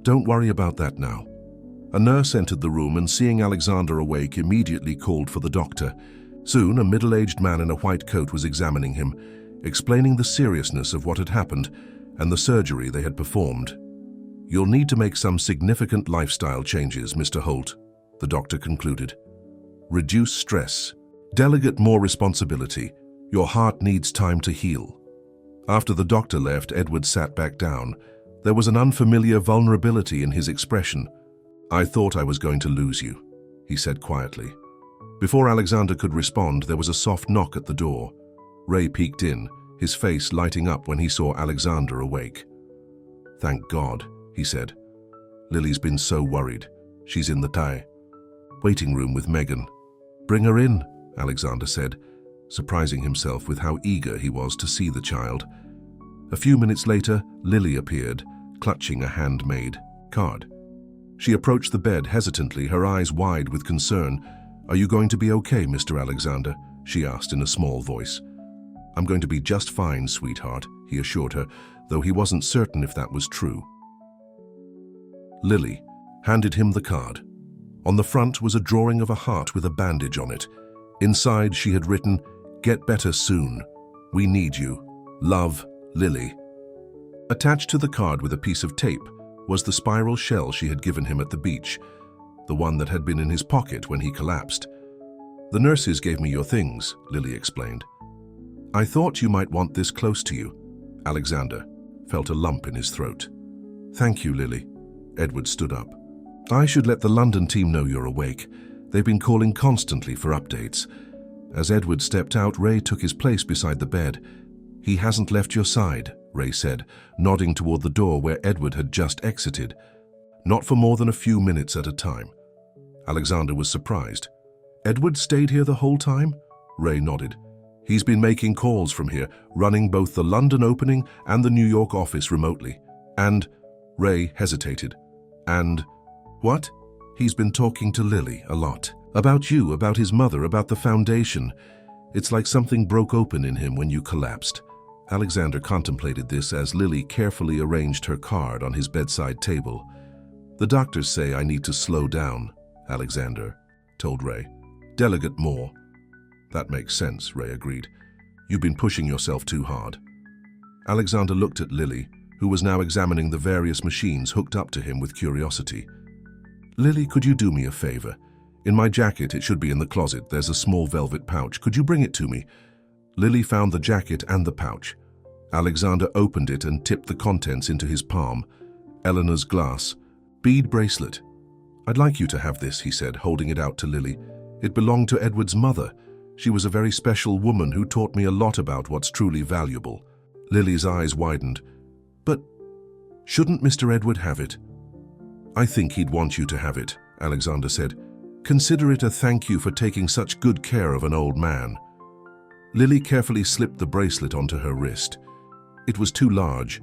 "Don't worry about that now." A nurse entered the room and, seeing Alexander awake, immediately called for the doctor. Soon, a middle-aged man in a white coat was examining him, explaining the seriousness of what had happened and the surgery they had performed. "You'll need to make some significant lifestyle changes, Mr. Holt," the doctor concluded. "Reduce stress. Delegate more responsibility. Your heart needs time to heal." After the doctor left, Edward sat back down. There was an unfamiliar vulnerability in his expression. "I thought I was going to lose you," he said quietly. Before Alexander could respond, there was a soft knock at the door. Ray peeked in, his face lighting up when he saw Alexander awake. "Thank God," he said. "Lily's been so worried. She's in the waiting room with Megan." "Bring her in," Alexander said, surprising himself with how eager he was to see the child. A few minutes later, Lily appeared, clutching a handmade card. She approached the bed hesitantly, her eyes wide with concern. "Are you going to be okay, Mr. Alexander?" she asked in a small voice. "I'm going to be just fine, sweetheart," he assured her, though he wasn't certain if that was true. Lily handed him the card. On the front was a drawing of a heart with a bandage on it. Inside she had written, "Get better soon. We need you. Love, Lily." Attached to the card with a piece of tape was the spiral shell she had given him at the beach, the one that had been in his pocket when he collapsed. "The nurses gave me your things," Lily explained. "I thought you might want this close to you." Alexander felt a lump in his throat. "Thank you, Lily." Edward stood up. "I should let the London team know you're awake. They've been calling constantly for updates." As Edward stepped out, Ray took his place beside the bed. "He hasn't left your side," Ray said, nodding toward the door where Edward had just exited. "Not for more than a few minutes at a time." Alexander was surprised. "Edward stayed here the whole time?" Ray nodded. "He's been making calls from here, running both the London opening and the New York office remotely. And..." Ray hesitated. "And what?" "He's been talking to Lily a lot. About you, about his mother, about the foundation. It's like something broke open in him when you collapsed." Alexander contemplated this as Lily carefully arranged her card on his bedside table. "The doctors say I need to slow down," Alexander told Ray. "Delegate more." "That makes sense," Ray agreed. "You've been pushing yourself too hard." Alexander looked at Lily, who was now examining the various machines hooked up to him with curiosity. "Lily, could you do me a favor? In my jacket, it should be in the closet, there's a small velvet pouch. Could you bring it to me?" Lily found the jacket and the pouch. Alexander opened it and tipped the contents into his palm. Eleanor's glass. "Bead bracelet." "I'd like you to have this," he said, holding it out to Lily. "It belonged to Edward's mother. She was a very special woman who taught me a lot about what's truly valuable." Lily's eyes widened. "But shouldn't Mr. Edward have it?" "I think he'd want you to have it," Alexander said. Consider it a thank you for taking such good care of an old man." Lily carefully slipped the bracelet onto her wrist. It was too large,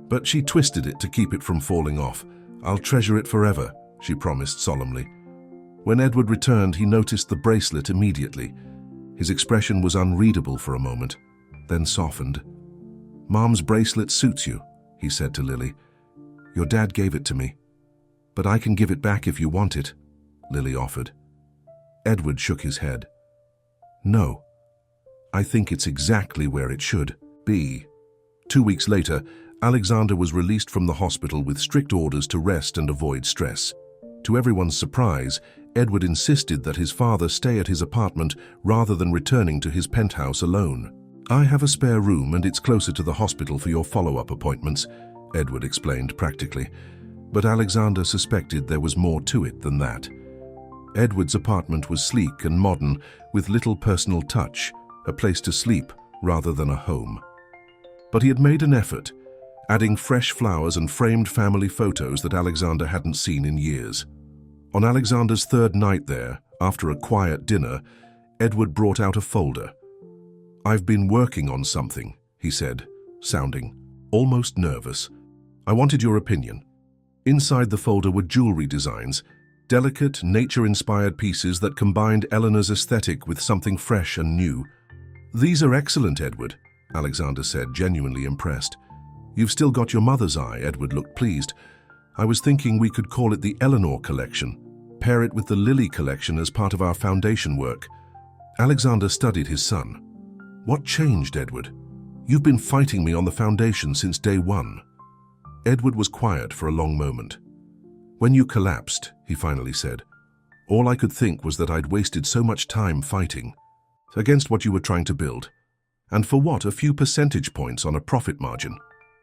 but she twisted it to keep it from falling off. "I'll treasure it forever," she promised solemnly. When Edward returned, he noticed the bracelet immediately. His expression was unreadable for a moment, then softened. "Mom's bracelet suits you," he said to Lily. "Your dad gave it to me, but I can give it back if you want it," Lily offered. Edward shook his head. "No, I think it's exactly where it should be." 2 weeks later, Alexander was released from the hospital with strict orders to rest and avoid stress. To everyone's surprise, Edward insisted that his father stay at his apartment rather than returning to his penthouse alone. "I have a spare room and it's closer to the hospital for your follow-up appointments," Edward explained practically. But Alexander suspected there was more to it than that. Edward's apartment was sleek and modern, with little personal touch, a place to sleep rather than a home. But he had made an effort, adding fresh flowers and framed family photos that Alexander hadn't seen in years. On Alexander's third night there, after a quiet dinner, Edward brought out a folder. "I've been working on something," he said, sounding almost nervous. "I wanted your opinion." Inside the folder were jewelry designs, delicate, nature-inspired pieces that combined Eleanor's aesthetic with something fresh and new. "These are excellent, Edward," Alexander said, genuinely impressed. "You've still got your mother's eye," Edward looked pleased. "I was thinking we could call it the Eleanor collection, pair it with the Lily collection as part of our foundation work." Alexander studied his son. "What changed, Edward? You've been fighting me on the foundation since day one." Edward was quiet for a long moment. "When you collapsed," he finally said, "all I could think was that I'd wasted so much time fighting against what you were trying to build. And for what? A few percentage points on a profit margin."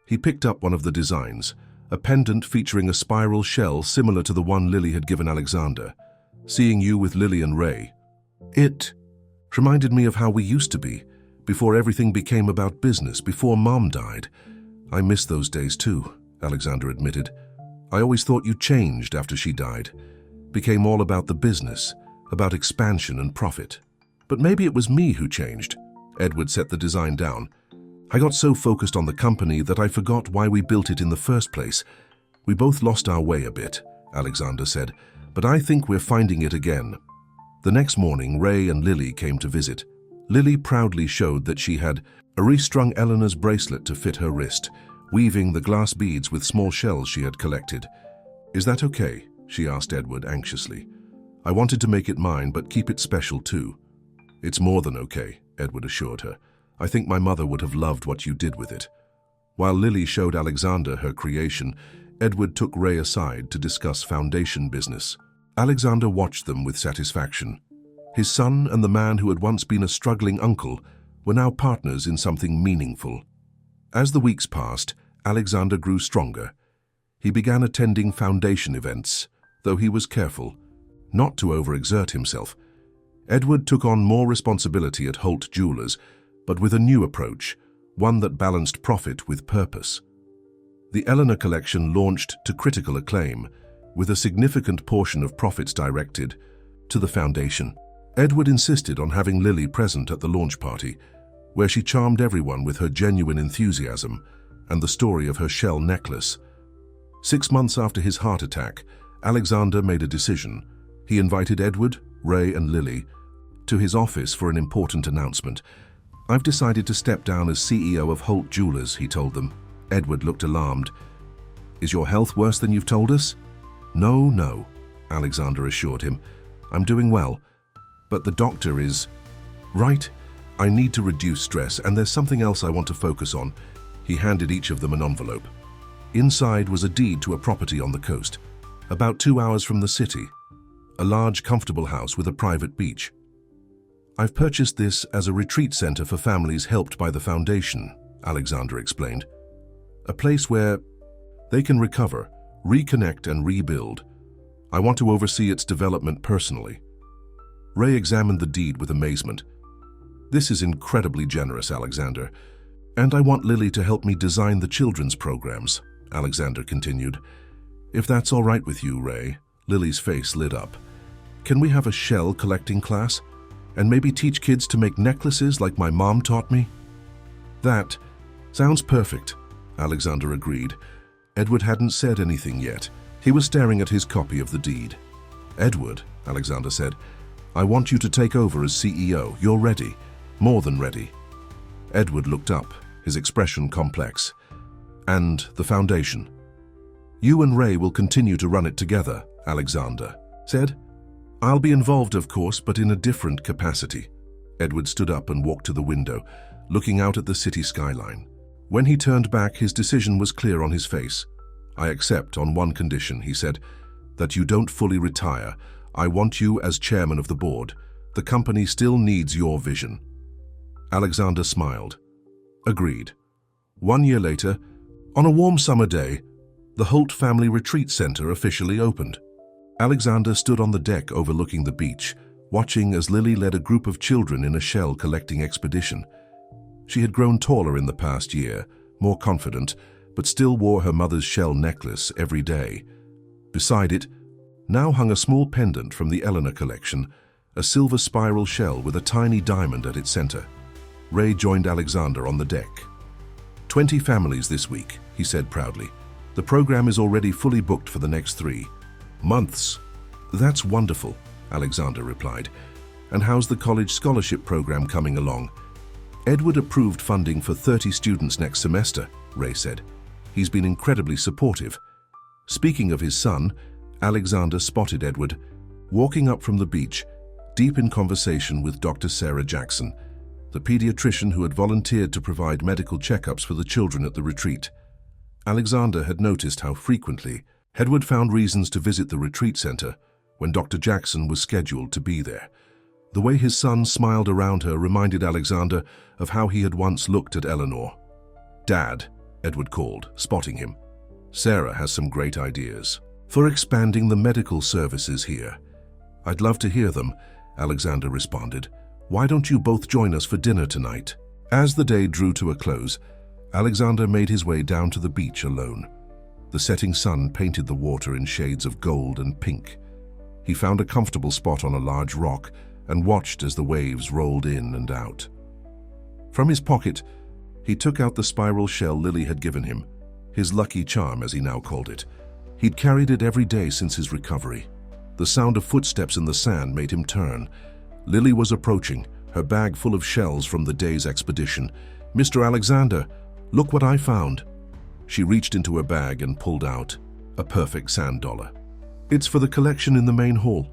He picked up one of the designs, a pendant featuring a spiral shell similar to the one Lily had given Alexander. "Seeing you with Lily and Ray, it reminded me of how we used to be, before everything became about business, before Mom died. I miss those days too," Alexander admitted. "I always thought you changed after she died, became all about the business, about expansion and profit. But maybe it was me who changed." Edward set the design down. "I got so focused on the company that I forgot why we built it in the first place. We both lost our way a bit," Alexander said, "but I think we're finding it again." The next morning, Ray and Lily came to visit. Lily proudly showed that she had restrung Eleanor's bracelet to fit her wrist, weaving the glass beads with small shells she had collected. "Is that okay?" she asked Edward anxiously. "I wanted to make it mine, but keep it special too." "It's more than okay," Edward assured her. "I think my mother would have loved what you did with it." While Lily showed Alexander her creation, Edward took Ray aside to discuss foundation business. Alexander watched them with satisfaction. His son and the man who had once been a struggling uncle were now partners in something meaningful. As the weeks passed, Alexander grew stronger. He began attending foundation events, though he was careful not to overexert himself. Edward took on more responsibility at Holt Jewelers, but with a new approach, one that balanced profit with purpose. The Eleanor collection launched to critical acclaim, with a significant portion of profits directed to the foundation. Edward insisted on having Lily present at the launch party, where she charmed everyone with her genuine enthusiasm and the story of her shell necklace. 6 months after his heart attack, Alexander made a decision. He invited Edward, Ray, and Lily to his office for an important announcement. "I've decided to step down as CEO of Holt Jewelers," he told them. Edward looked alarmed. "Is your health worse than you've told us?" No, Alexander assured him. "I'm doing well, but the doctor is right. I need to reduce stress, and there's something else I want to focus on." He handed each of them an envelope. Inside was a deed to a property on the coast, about 2 hours from the city, a large, comfortable house with a private beach. "I've purchased this as a retreat center for families helped by the foundation," Alexander explained. "A place where they can recover, reconnect, and rebuild. I want to oversee its development personally." Ray examined the deed with amazement. "This is incredibly generous, Alexander. And I want Lily to help me design the children's programs," Alexander continued. "If that's all right with you, Ray." Lily's face lit up. Can we have a shell collecting class? And maybe teach kids to make necklaces like my mom taught me? That sounds perfect, Alexander agreed. Edward hadn't said anything yet. He was staring at his copy of the deed. Edward, Alexander said, I want you to take over as CEO. You're ready. More than ready. Edward looked up, his expression complex. And the foundation? You and Ray will continue to run it together, Alexander said. I'll be involved, of course, but in a different capacity. Edward stood up and walked to the window, looking out at the city skyline. When he turned back, his decision was clear on his face. I accept on one condition, he said, that you don't fully retire. I want you as chairman of the board. The company still needs your vision. Alexander smiled. Agreed. 1 year later, on a warm summer day, the Holt Family Retreat Center officially opened. Alexander stood on the deck overlooking the beach, watching as Lily led a group of children in a shell collecting expedition. She had grown taller in the past year, more confident, but still wore her mother's shell necklace every day. Beside it, now hung a small pendant from the Eleanor collection, a silver spiral shell with a tiny diamond at its center. Ray joined Alexander on the deck. 20 families this week, he said proudly. The program is already fully booked for the next 3 months. That's wonderful, Alexander replied. And how's the college scholarship program coming along? Edward approved funding for 30 students next semester, Ray said. He's been incredibly supportive. Speaking of his son, Alexander spotted Edward, walking up from the beach, deep in conversation with Dr. Sarah Jackson, the pediatrician who had volunteered to provide medical checkups for the children at the retreat. Alexander had noticed how frequently Edward found reasons to visit the retreat center when Dr. Jackson was scheduled to be there. The way his son smiled around her reminded Alexander of how he had once looked at Eleanor. Dad, Edward called, spotting him. Sarah has some great ideas for expanding the medical services here. I'd love to hear them, Alexander responded. Why don't you both join us for dinner tonight? As the day drew to a close, Alexander made his way down to the beach alone. The setting sun painted the water in shades of gold and pink. He found a comfortable spot on a large rock and watched as the waves rolled in and out. From his pocket, he took out the spiral shell Lily had given him, his lucky charm as he now called it. He'd carried it every day since his recovery. The sound of footsteps in the sand made him turn. Lily was approaching, her bag full of shells from the day's expedition. Mr. Alexander, look what I found. She reached into her bag and pulled out a perfect sand dollar. It's for the collection in the main hall.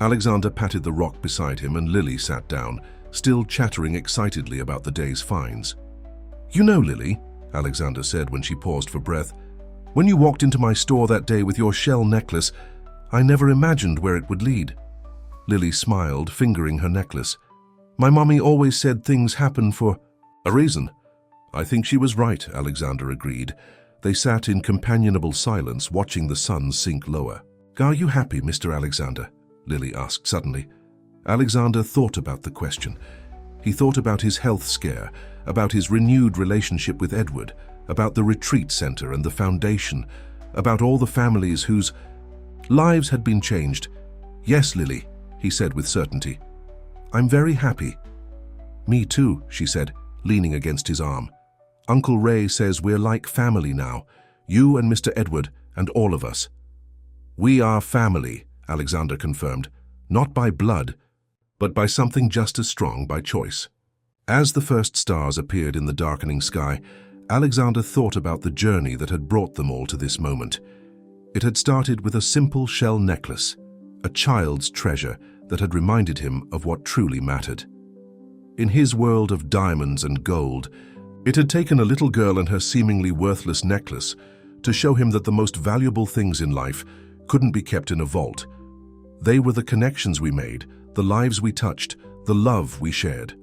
Alexander patted the rock beside him and Lily sat down, still chattering excitedly about the day's finds. You know, Lily, Alexander said when she paused for breath, when you walked into my store that day with your shell necklace, I never imagined where it would lead. Lily smiled, fingering her necklace. My mommy always said things happen for a reason. I think she was right, Alexander agreed. They sat in companionable silence, watching the sun sink lower. Are you happy, Mr. Alexander? Lily asked suddenly. Alexander thought about the question. He thought about his health scare, about his renewed relationship with Edward, about the retreat center and the foundation, about all the families whose lives had been changed. Yes, Lily, he said with certainty. I'm very happy. Me too, she said, leaning against his arm. Uncle Ray says we're like family now, you and Mr. Edward and all of us. We are family, Alexander confirmed, not by blood, but by something just as strong, by choice. As the first stars appeared in the darkening sky, Alexander thought about the journey that had brought them all to this moment. It had started with a simple shell necklace, a child's treasure that had reminded him of what truly mattered. In his world of diamonds and gold, it had taken a little girl and her seemingly worthless necklace to show him that the most valuable things in life couldn't be kept in a vault. They were the connections we made, the lives we touched, the love we shared.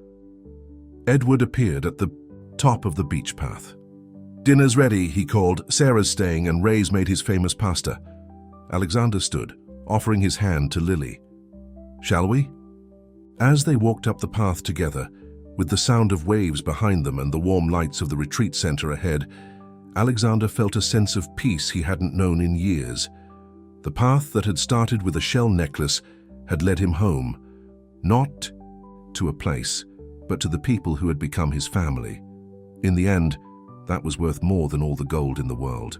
Edward appeared at the top of the beach path. Dinner's ready, he called. Sarah's staying and Ray's made his famous pasta. Alexander stood, offering his hand to Lily. Shall we? As they walked up the path together, with the sound of waves behind them and the warm lights of the retreat center ahead, Alexander felt a sense of peace he hadn't known in years. The path that had started with a shell necklace had led him home, not to a place, but to the people who had become his family. In the end, that was worth more than all the gold in the world.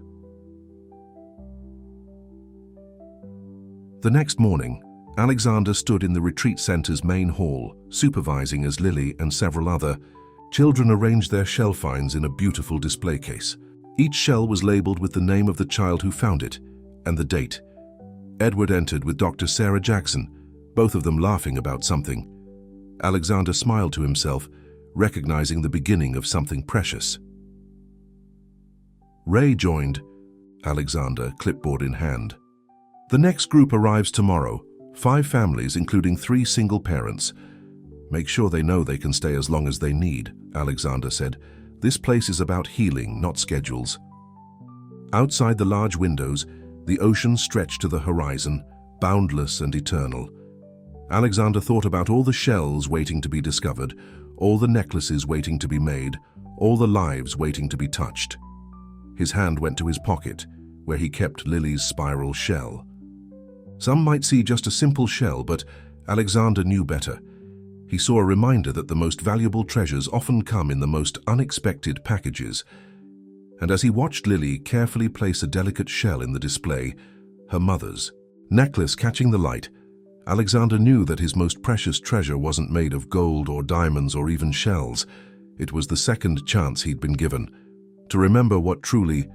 The next morning, Alexander stood in the retreat center's main hall, supervising as Lily and several other children arranged their shell finds in a beautiful display case. Each shell was labeled with the name of the child who found it and the date. Edward entered with Dr. Sarah Jackson, both of them laughing about something. Alexander smiled to himself, recognizing the beginning of something precious. Ray joined Alexander, clipboard in hand. The next group arrives tomorrow, 5 families including 3 single parents. Make sure they know they can stay as long as they need, Alexander said. This place is about healing, not schedules. Outside the large windows, the ocean stretched to the horizon, boundless and eternal. Alexander thought about all the shells waiting to be discovered, all the necklaces waiting to be made, all the lives waiting to be touched. His hand went to his pocket, where he kept Lily's spiral shell. Some might see just a simple shell, but Alexander knew better. He saw a reminder that the most valuable treasures often come in the most unexpected packages. And as he watched Lily carefully place a delicate shell in the display, her mother's necklace catching the light, Alexander knew that his most precious treasure wasn't made of gold or diamonds or even shells. It was the second chance he'd been given, to remember what truly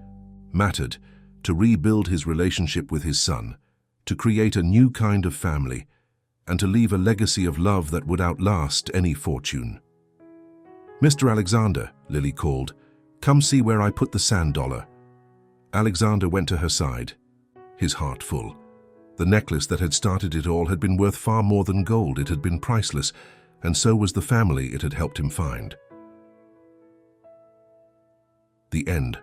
mattered, to rebuild his relationship with his son, to create a new kind of family, and to leave a legacy of love that would outlast any fortune. "Mr. Alexander," Lily called, "come see where I put the sand dollar." Alexander went to her side, his heart full. The necklace that had started it all had been worth far more than gold. It had been priceless, and so was the family it had helped him find. The end.